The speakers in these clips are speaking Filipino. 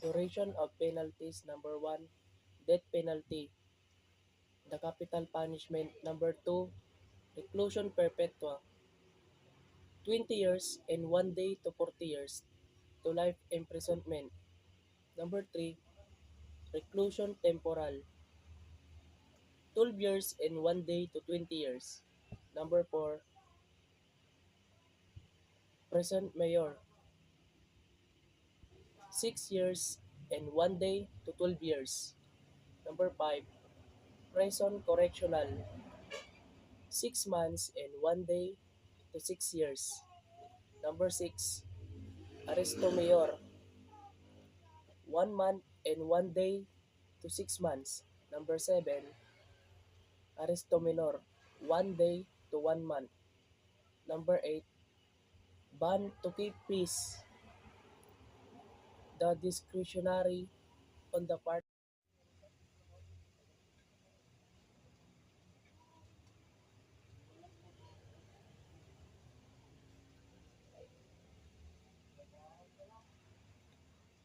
Duration of penalties. Number 1, death penalty. The capital punishment. Number 2, reclusion perpetua, 20 years and 1 day to 40 years to life imprisonment. Number 3, reclusion temporal, 12 years and 1 day to 20 years. Number 4, present mayor, 6 years and 1 day to 12 years. Number 5, prison correctional, 6 months and 1 day to 6 years. Number 6, arresto mayor, 1 month and 1 day to 6 months. Number 7, arresto menor, 1 day to 1 month. Number 8, ban to keep peace, the discretionary on the part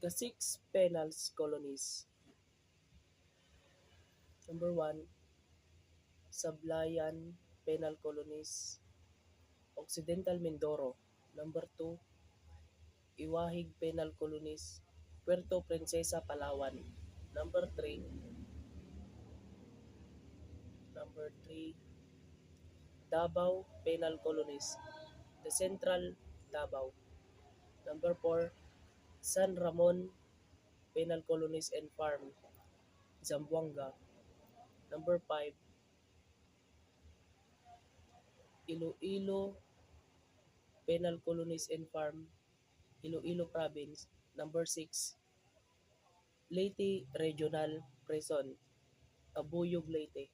the 6 penal colonies. Number 1, Sablayan Penal Colonies, Occidental Mindoro. Number 2, Iwahig Penal Colonies, Puerto Princesa, Palawan. Number 3, number 3, Davao Penal Colonies, the Central Davao. Number 4, San Ramon Penal Colonies and Farm, Zamboanga. Number 5, Iloilo Penal Colonies and Farm, Iloilo Province. Number 6, Leyte Regional Prison, Abuyog, Leyte.